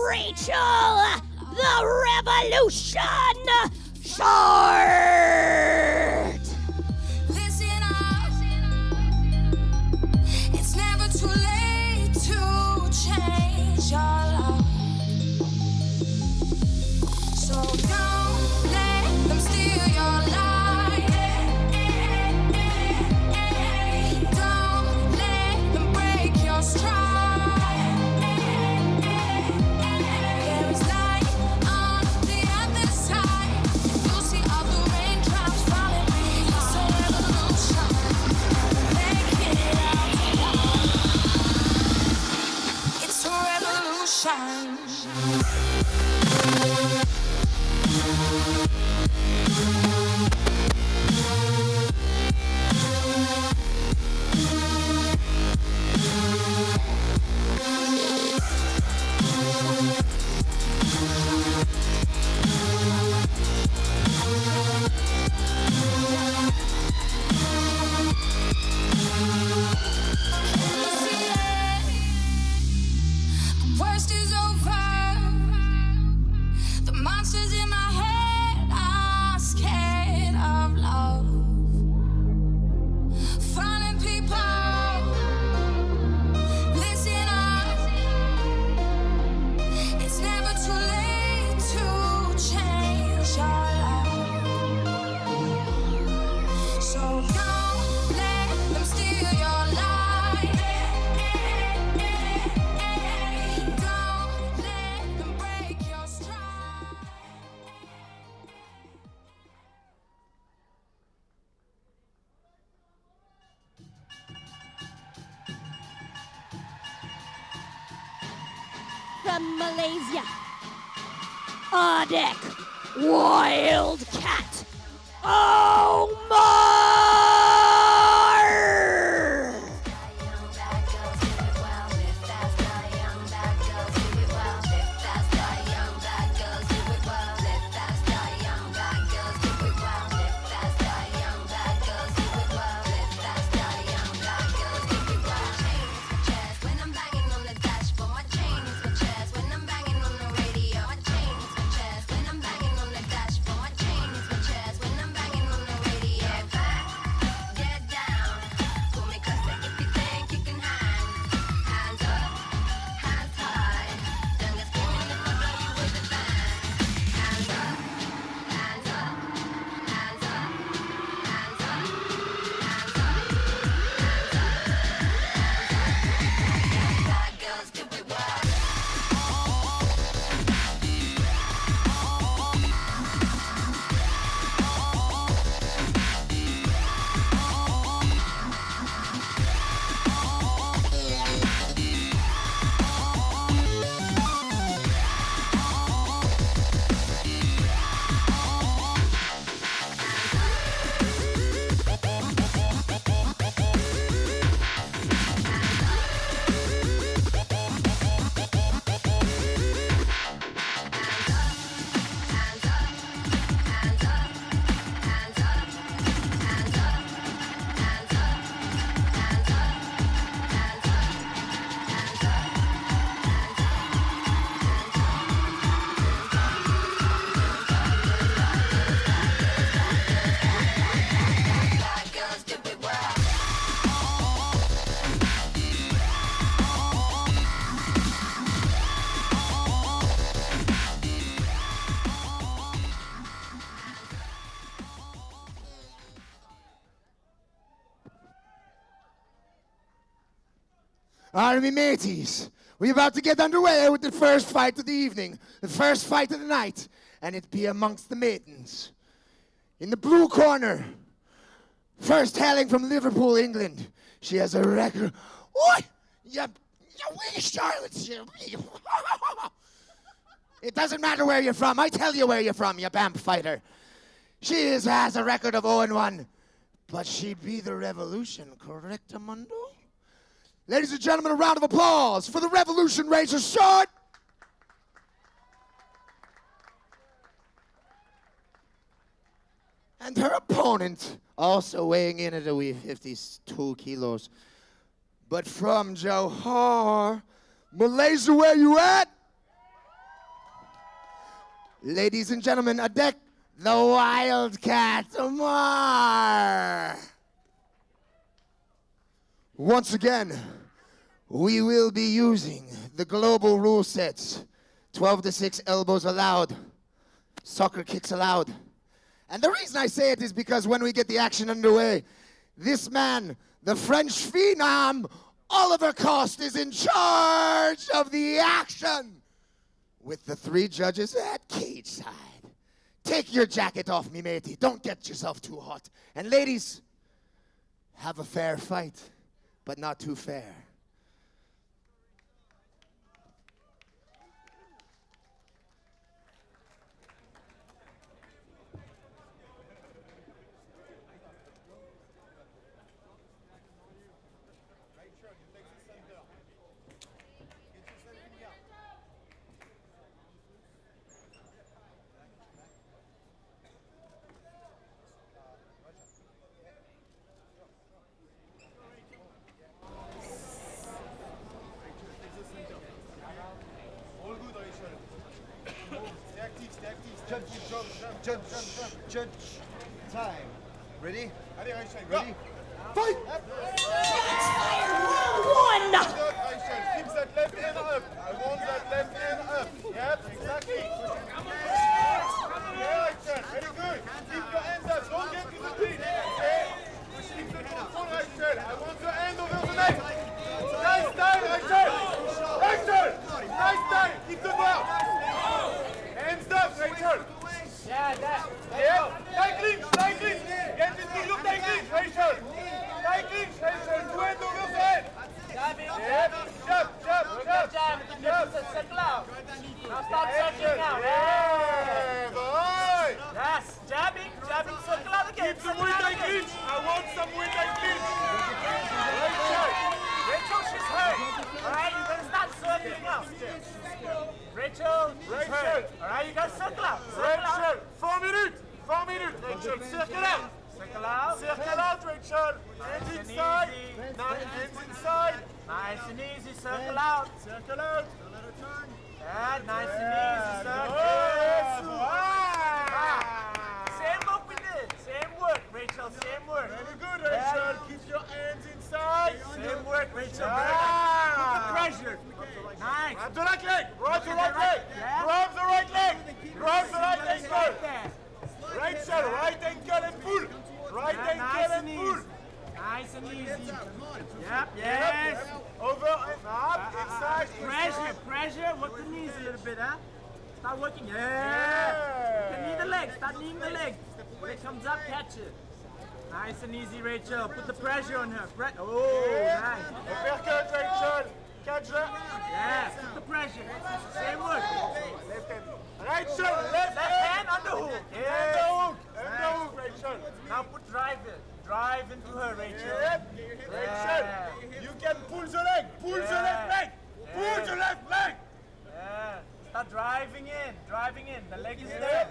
Rachel, the Revolution Short. Listen up. It's never too late to change your love. So don't let them steal your life. Don't let them break your stride. There is light on the other side. You'll see all the raindrops falling. It's a revolution. Make it out. It's a revolution. The worst is over. The monsters in my head are scared of love. Fallen people, listen up. It's never too late to change your life. So don't let them steal your life. Don't let them break your stride. From Malaysia, Adek Wildcat Omar. Army mateys, we're about to get underway with the first fight of the evening, the first fight of the night, and it be amongst the maidens. In the blue corner, first hailing from Liverpool, England, she has a record. Oi! You wee Charlotte! It doesn't matter where you're from. I tell you where you're from, you bamf fighter. She has a record of 0-1, but she be the revolution, correct, Amundo? Ladies and gentlemen, a round of applause for the Revolution Razor Short. And her opponent, also weighing in at a wee 52 kilos, but from Johor, Malaysia, where you at? Ladies and gentlemen, a deck, the Wildcat Omar. Once again, we will be using the global rule sets. 12 to 6 elbows allowed. Soccer kicks allowed. And the reason I say it is because when we get the action underway, this man, the French phenom, Oliver Coste, is in charge of the action with the 3 judges at cage side. Take your jacket off, me matey. Don't get yourself too hot. And ladies, have a fair fight, but not too fair. Judge. Time. Ready? Ready? Fight! One! Keep that left hand up. I want that left hand up. Yep, exactly. Yeah, Rachel. Very good. Keep your hands up. Don't get to the feet. Okay? Keep the control, Rachel. I want your hand over the neck. Nice time, Rachel. Rachel! Nice time. Keep the bar. Hands up, Rachel. Yeah, tight clinch. Get this thing, look tight clinch, Rachel. Tight clinch, Rachel. 2 hands over the head. Yep, jab. Circle out. Now start circling now. Yeah, boy. Yes, jabbing, circle out again. Keep some Muay Thai clinch. I want some Muay Thai clinch. Rachel, she's hurt. Alright, you're gonna start circling now. Rachel, she's hurt. Alright, you gotta circle out. Rachel, 4 minutes. 4 minutes, Rachel. Circle out. Circle out, Rachel. Hands inside. Now hands inside. Nice and easy, circle out. Circle out. Yeah, nice and easy, circle. Yes. Same look we did. Same work, Rachel, same work. Very good, Rachel. Keep your hands inside. Same work, Rachel. Ah. Put the pressure. Nice. Grab the right leg. Grab the right leg. Yeah. Grab the right leg. Grab the right Right ankle. there. Rachel, right ankle and pull. Right Yeah, ankle nice and and pull. easy. Nice and easy. Yep, yes. Over and up, inside, Pressure. Work the knees a little bit, huh? Start working. Yeah. Yeah. You can knee the leg. Start kneeing the leg. When it comes up, catch it. Nice and easy, Rachel. Put the pressure on her. Oh, nice. Uppercut, Rachel. Catch her. Yeah, put the pressure. Same work. Left hand. Rachel, left Left hand. hand on the hook. Underhook. Yes. Underhook, Rachel. Now put drive in. Drive into her, Rachel. Yep. Rachel, you can pull the leg. Pull the left leg. Pull the left leg. Yeah. Start driving in. The leg is there.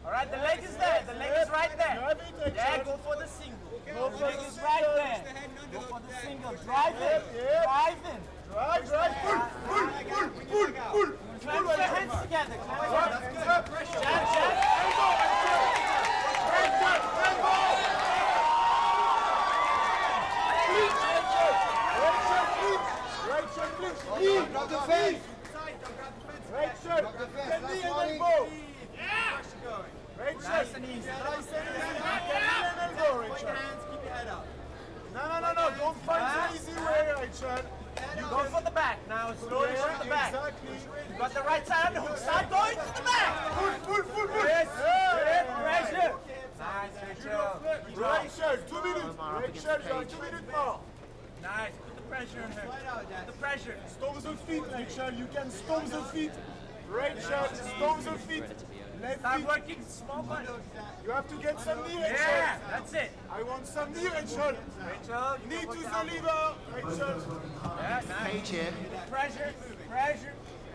All right, the leg is there. The leg is right there. Drive it, Rachel. Yeah, go for the single. Go The for leg the is right single. there. Go for the single. Drive in. Yep. Drive in. Drive. Pull. Clench your hands together. Up. Jab. Elbow, Rachel. Elbow. Rachel, please. Drop the face. Rachel, get knee and elbow. Rachel, Nice and easy. get knee and elbow, Rachel. No. Don't find the easy way, Rachel. Go for the back. Now slowly Yeah, from the back. exactly. You got the right side on the hook. Start going to the back. Pull. Yes. Yeah. Pressure. Nice, Rachel. Rachel, 2 minutes. Rachel, you have 2 minutes more. Nice. Put the pressure on her. Put the pressure. Stomp the feet, Rachel. You can stomp the feet. Rachel, stomp the feet. Left Start feet. working small body. You have to get some knee, Rachel. Yeah, that's it. I want some knee, Rachel. Rachel, you Knee can to work the out. liver, Rachel. Yeah, nice. Cage here. Pressure.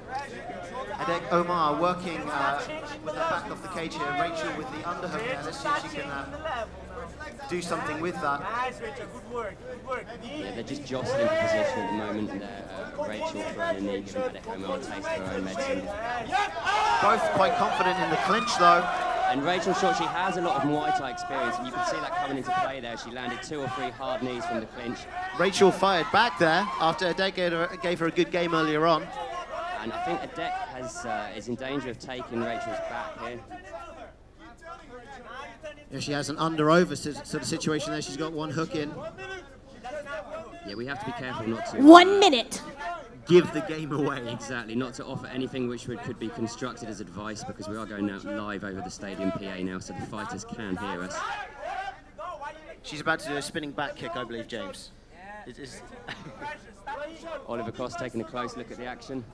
Control the Adek arm. Omar working Start changing with the back of the cage here. Rachel with the underhook there. Let's see if Start she changing can the level now. do something with that. Nice, Rachel. Good work. Good work. Yeah, they're just jostling for position at the moment. Rachel throwing a knee, giving Adek Omar a taste of her own medicine. Both quite confident in the clinch though. And Rachel Short, she has a lot of Muay Thai experience, and you can see that coming into play there. She landed 2 or 3 hard knees from the clinch. Rachel fired back there after Adek gave her a good game earlier on. And I think Adek is in danger of taking Rachel's back here. Yeah, she has an under-over sort of situation there. She's got one hook in. Yeah, we have to be careful not to... 1 minute. Give the game away. Exactly, not to offer anything which could be constructed as advice, because we are going out live over the stadium PA now, so the fighters can hear us. She's about to do a spinning back kick, I believe, James. Oliver Cross taking a close look at the action.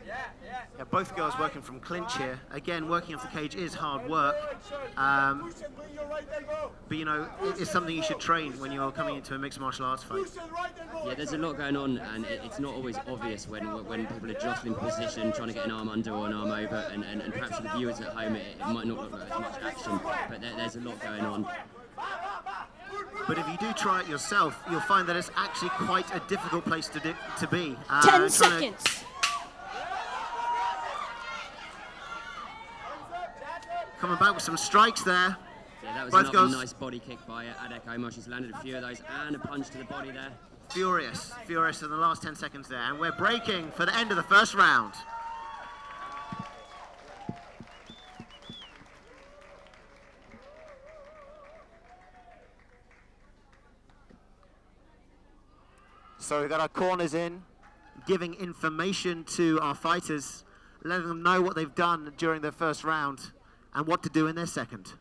Yeah, both girls working from clinch here. Again, working off the cage is hard work. But you know, it's something you should train when you're coming into a mixed martial arts fight. Yeah, there's a lot going on, and it's not always obvious when people are jostling position, trying to get an arm under or an arm over, and perhaps for the viewers at home it might not look like as much action, but there's a lot going on. But if you do try it yourself, you'll find that it's actually quite a difficult place to be. 10 seconds. Coming back with some strikes there. Yeah, that was Both another girls nice body kick by Adek Omar. She's landed a few of those, and a punch to the body there. furious in the last 10 seconds there. And we're breaking for the end of the first round. So we've got our corners in, giving information to our fighters, letting them know what they've done during their first round and what to do in their second.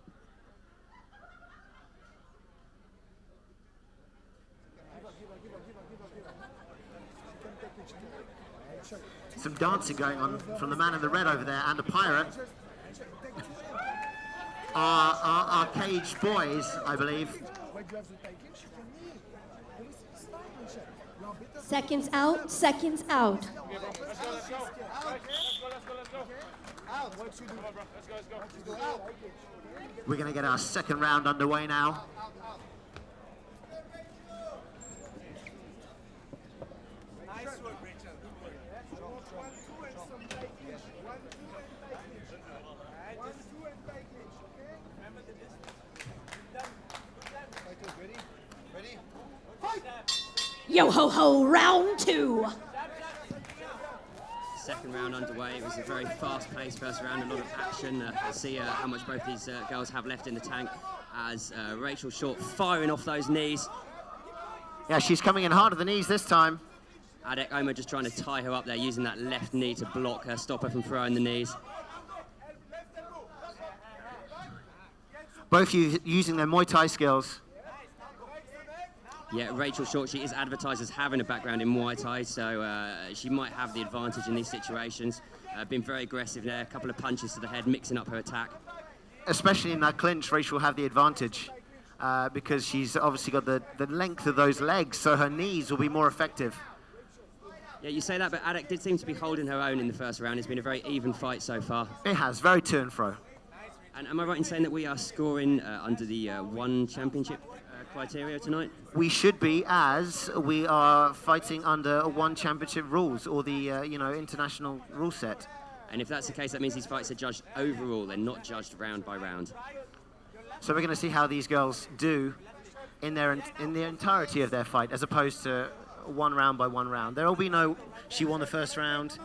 Some dancing going on from the man in the red over there and a pirate. Our cage boys, I believe. Seconds out, seconds out. We're going to get our second round underway now. Yo ho ho, round 2. Second round underway. It was a very fast-paced first round, a lot of action. Let's see how much both these girls have left in the tank as Rachel Short firing off those knees. Yeah, she's coming in hard at the knees this time. Adek Omar just trying to tie her up there, using that left knee to block her, stop her from throwing the knees. Both using their Muay Thai skills. Yeah, Rachel Short, she is advertised as having a background in Muay Thai, so she might have the advantage in these situations. Been very aggressive there, a couple of punches to the head, mixing up her attack. Especially in that clinch, Rachel will have the advantage because she's obviously got the length of those legs, so her knees will be more effective. Yeah, you say that, but Adek did seem to be holding her own in the first round. It's been a very even fight so far. It has, very to and fro. And am I right in saying that we are scoring under the one championship criteria tonight? We should be, as we are fighting under one championship rules, or the international rule set. And if that's the case, that means these fights are judged overall, they're not judged round by round. So we're going to see how these girls do in the entirety of their fight, as opposed to one round by one round. There will be no, she won the first round,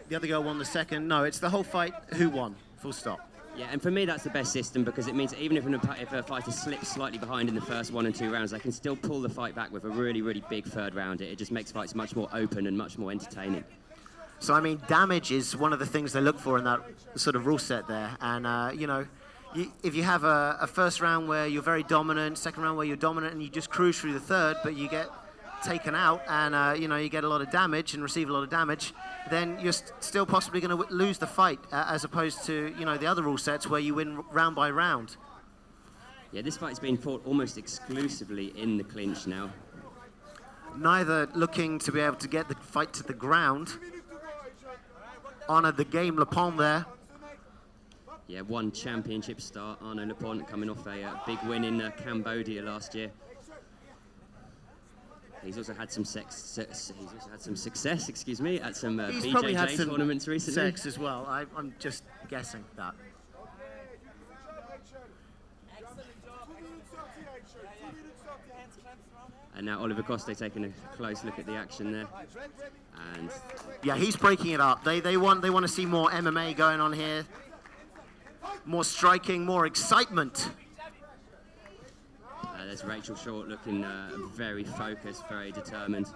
the other girl won the second. No, it's the whole fight, who won, full stop. Yeah, and for me that's the best system, because it means that even if a fighter slips slightly behind in the first 1 and 2 rounds, they can still pull the fight back with a really, really big third round. It just makes fights much more open and much more entertaining. So, I mean, damage is one of the things they look for in that sort of rule set there. And, if you have a first round where you're very dominant, second round where you're dominant, and you just cruise through the third, but you get taken out and, you get a lot of damage and receive a lot of damage, then you're still possibly going to lose the fight, as opposed to, the other rule sets where you win round by round. Yeah, this fight's been fought almost exclusively in the clinch now. Neither looking to be able to get the fight to the ground. Honored the game, Le Pont there. Yeah, one championship star, Arnaud Lepont, coming off a big win in Cambodia last year. He's also had some success, excuse me, at some He's probably had BJJ some tournaments recently. sex as well. I'm just guessing that. And now Oliver Coste taking a close look at the action there. And Yeah, he's breaking it up. They want to see more MMA going on here. More striking, more excitement. there's Rachel Short looking very focused, very determined.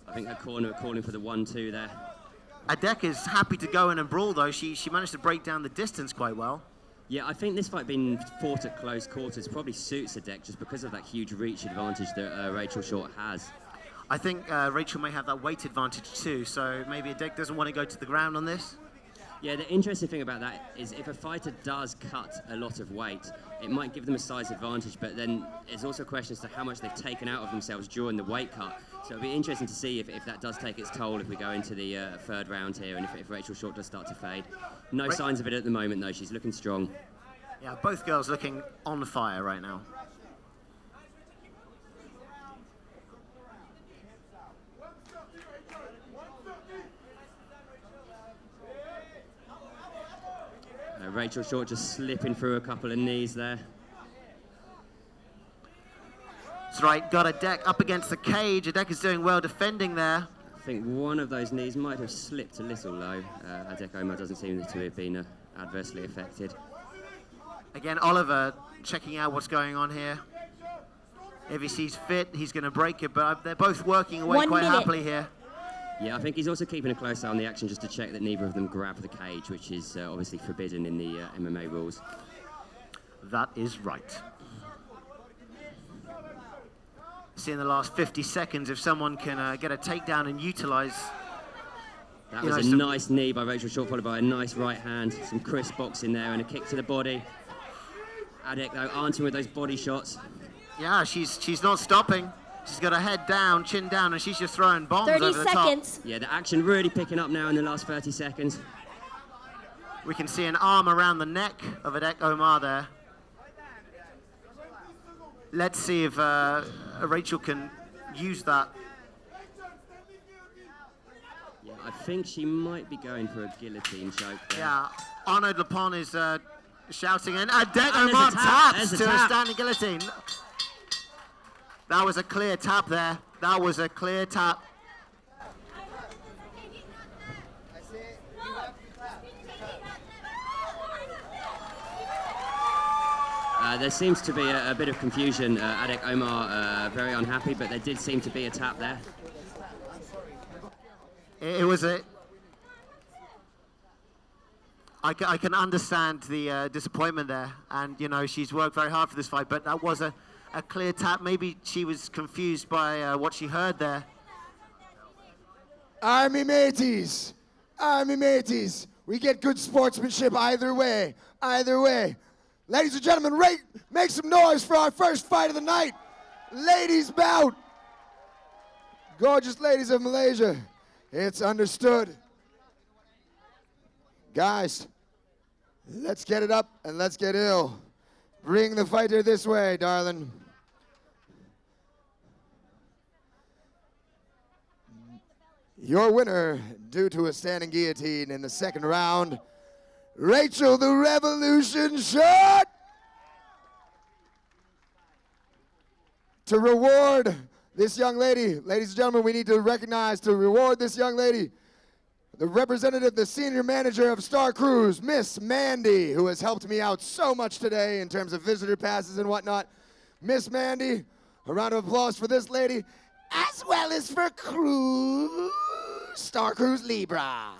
I think her corner are calling for the 1-2 there. Adek is happy to go in and brawl, though. She managed to break down the distance quite well. Yeah, I think this fight being fought at close quarters probably suits Adek just because of that huge reach advantage that Rachel Short has. I think Rachel may have that weight advantage too, so maybe Adek doesn't want to go to the ground on this. Yeah, the interesting thing about that is if a fighter does cut a lot of weight, it might give them a size advantage, but then there's also a question as to how much they've taken out of themselves during the weight cut. So it'll be interesting to see if that does take its toll if we go into the third round here and if Rachel Short does start to fade. No signs of it at the moment, though. She's looking strong. Yeah, both girls looking on fire right now. Rachel Short just slipping through a couple of knees there. That's right, got Adek up against the cage. Adek is doing well defending there. I think one of those knees might have slipped a little low. Adek Omar doesn't seem to have been adversely affected. Again, Oliver checking out what's going on here. If he sees fit, he's going to break it, but they're both working away 1 quite minute. happily here. Yeah, I think he's also keeping a close eye on the action just to check that neither of them grab the cage, which is obviously forbidden in the MMA rules. That is right. See in the last 50 seconds if someone can get a takedown and utilize. That was a nice knee by Rachel Short, followed by a nice right hand, some crisp boxing there, and a kick to the body. Adek, though, answering with those body shots. Yeah, she's not stopping. She's got her head down, chin down, and she's just throwing bombs 30 over the seconds. Yeah, the action really picking up now in the last 30 seconds. top. We can see an arm around the neck of Adek Omar there. Let's see if Rachel can use that. Yeah, I think she might be going for a guillotine choke there. Yeah, Arnaud Lepont is shouting, and Adek And there's Omar a tap. There's taps a to a tap. standing guillotine. That was a clear tap there. That was a clear tap. There seems to be a bit of confusion. Adek Omar very unhappy, but there did seem to be a tap there. It was a. I can understand the disappointment there, and you know she's worked very hard for this fight, but that was a clear tap. Maybe she was confused by what she heard there. Army mateys, we get good sportsmanship either way, Ladies and gentlemen, make some noise for our first fight of the night. Ladies bout. Gorgeous ladies of Malaysia, it's understood. Guys, let's get it up and let's get ill. Bring the fighter this way, darling. Your winner, due to a standing guillotine in the second round, Rachel the Revolution Short. To reward this young lady, ladies and gentlemen, we need to recognize, to reward this young lady, the representative, the senior manager of Star Cruise, Miss Mandy, who has helped me out so much today in terms of visitor passes and whatnot. Miss Mandy, a round of applause for this lady, as well as for Cruise, Star Cruise Libra.